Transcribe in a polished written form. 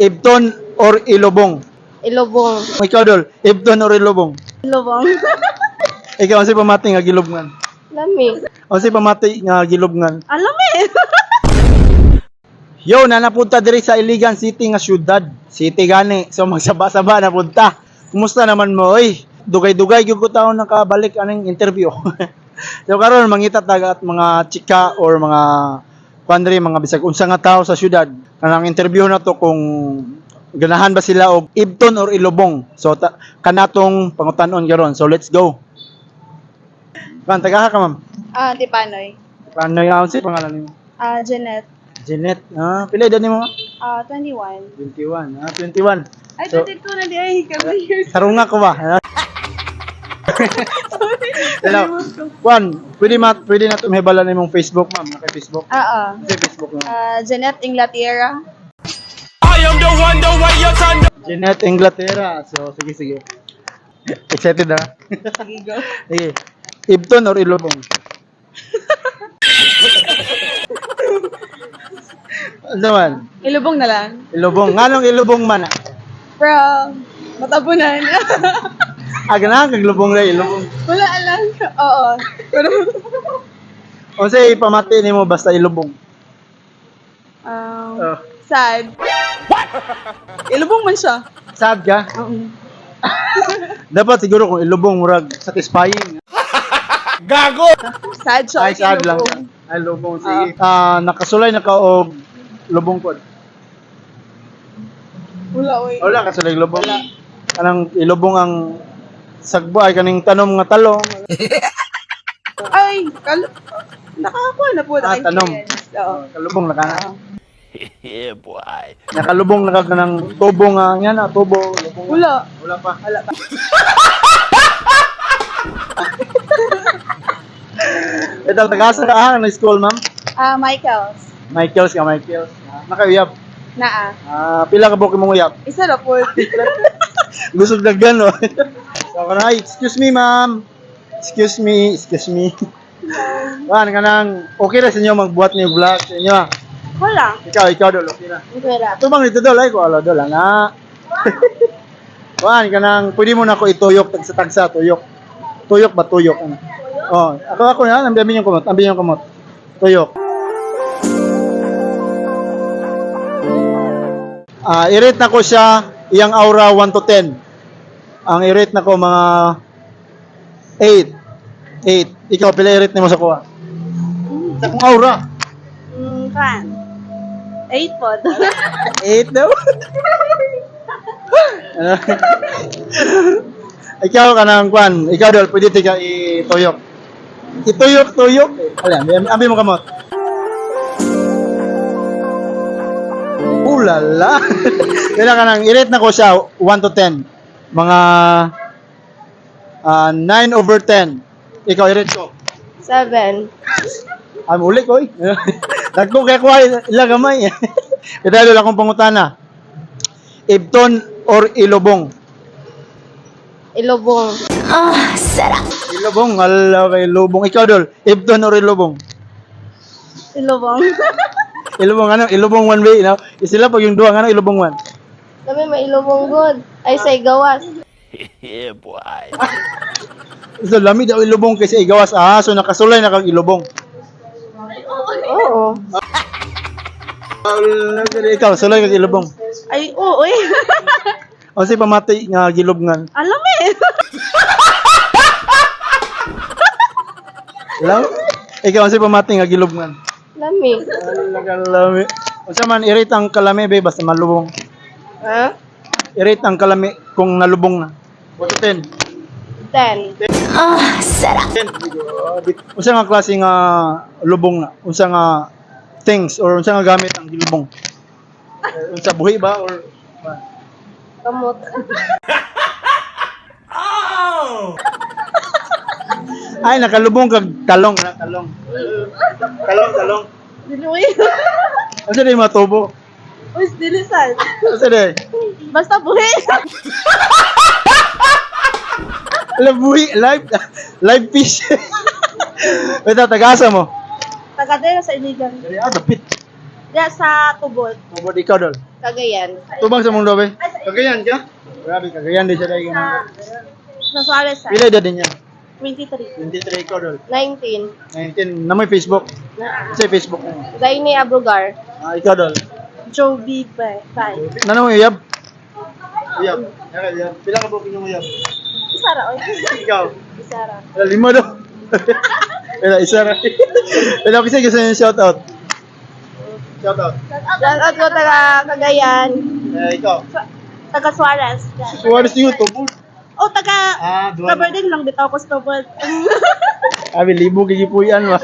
Ibton or Ilobong? Ilobong. Ikaw dol, Ibton or Ilobong? Ilobong. Ikaw ang si pamati nga gilubngan. Lami. Ang si pamati nga gilubngan. Alami. Yo, napunta diri sa Iligan City nga syudad. City gani. So magsaba-saba na punta. Kumusta naman mo? Oy, dugay-dugay gyud ko taon nakabalik aning interview. So karon mangita taga at mga chika or mga kuandre mga bisag unsa nga tao sa syudad. Kanang interview na to kung ganahan ba sila og Ibton or Ilobong. So kanatong pangutanon karon. So let's go. Taga ka ma'am. Tipanoy. Paano nga si pangalan nimo? Janet. Jeanette. Pila edad nimo? 21. 21. 21. Ay, So, 22 na di ay. Years. sarunga ko ba? Hello. Juan, pwede na tumibala na imong Facebook, ma'am. Kay Facebook. Kay Facebook ma'am. Janet Inglaterra. I am the one, the way you turn. Jeanette Inglaterra. So, sige. Excited na? Sige, go. Sige. Ibton or Ilobong? Ano man? Ilobong na lang. Ilobong. Nganong Ilobong man? From Matabunan. Ganahan kag Ilobong na Ilobong. Wala alam. Oo. Pero, O say pamati nimo basta Ilobong. sad. Ilobong man siya. Sad ka? Dapat siguro kung Ilobong murag satisfying. Gago! Sad siya. Ay, sad lang. Ilobong. Ay, Lubong. Sige. Nakasulay na ka og Lubong pod. Wala, oy. Wala kasulay Lubong. Kanang Ilobong ang sagbo ay kaning tanom nga talong. Ay, nakakuha na po. Tanom. Oo. Kalubong na ka na. Yeah, boy. Nakalubong na ka ng tubo nga yan tubo. Lubong. Wala. Wala pa. Ito, tagasa ka ng school, ma'am? Michaels. Michaels. Nakauyab. Naa. Pila ka buki mong uyab? Isa na po. Gusto daggan, no? So, kanang, excuse me, ma'am. Excuse me. Wan, kanang, okay na sa inyo magbuhat niyo vlog sa inyo, ah. Wala. Ikaw, dol, okay na. Wala. Tubang dito, dol, ay, ko, alo, dol, ana. Wan, kanang, pwede mo na ako ituyok, tagsa, tuyok. Tuyok ba, tuyok, ano? Oh, ako na, ambiyan yung kumot. Tuyok. I-rate na ko siya, iyang aura 1 to 10. Ang i-rate na ko mga 8. Ikaw, pila i-rate mo sa kuha? Sa kong aura. Kan. 8 po. 8 daw. Ikaw ka ng kwan. Ikaw daw, pwede tika ituyok. Ituyok. Alam, ambi mo kamot. Ulala. Kaya ka nang i-rate na ko siya 1 to 10. Mga 9/10. Ikaw i-rate ko. 7. Uli ko eh. Nagko kaya ko ilang gamay. Ito lang akong pangutana. Ibton or Ilobong? Ilobong. Ilobong, ala kay Ilobong. Ikaw dol, Ibton or Ilobong? Ilobong. Ilobong ano? Ilobong one way, no? Sila pag yung duwa ano, Ilobong one. Kami may ilobong good. Ay, say gawas. Yeah, boy. So lamig daw Ilobong kasi igawas. So nakasulay na kag Ilobong. Oo. Ikaw, sulay kag Ilobong. Ay, oo eh. O si pamati nga gilubngan. Alam eh. Lang? Ikaw si pamati nga gilubngan. Lami. Kalami. Unsa man i-rate ang kalami be basta malubong. Ha? I-rate ang kalami kung nalubong na. 1 to 10. 10. 10. Unsa nga klase nga lubong na? Unsa nga things or unsa nga gamit ang gilubong? Unsa buhi ba or Kamot. ay nakalubong kag talong na talong. Talong. Diluwi. Unsa di matubo? Uy, dilisan. Unsa di? Basta buhi. Buhi live fish. Beta tagasa mo. Tagadera sa iligan. Dari dapit. Diya sa tubod. Tubod ikaw dol. Cagayan. Tubang sa mundo, be. Kagayan ka? Grabe, kagayan din siya dahil ka. Sa Suarez, sir. Pila edad din niya? 23. 23 ikaw, Dol. 19. 19. Na may Facebook. Kasi Facebook mo. Zaini Abrugar. Ikaw, Dol. Joby Bye. Nano mo uyab? Uyab. Uyab. Pila ka po pinumuyab? Isara, oy. Ikaw. Isara. Wala, 5 daw. Wala, isa ra. Wala, kasi gusto niyo shoutout. Shoutout. Shout out ko taga Cagayan. Ikaw. Taga Suarez. Suarez niyo, tubod. Oh, taga Duwan. Kabarding lang bitaw ko stubod. Abi, libo gigipuyan mo.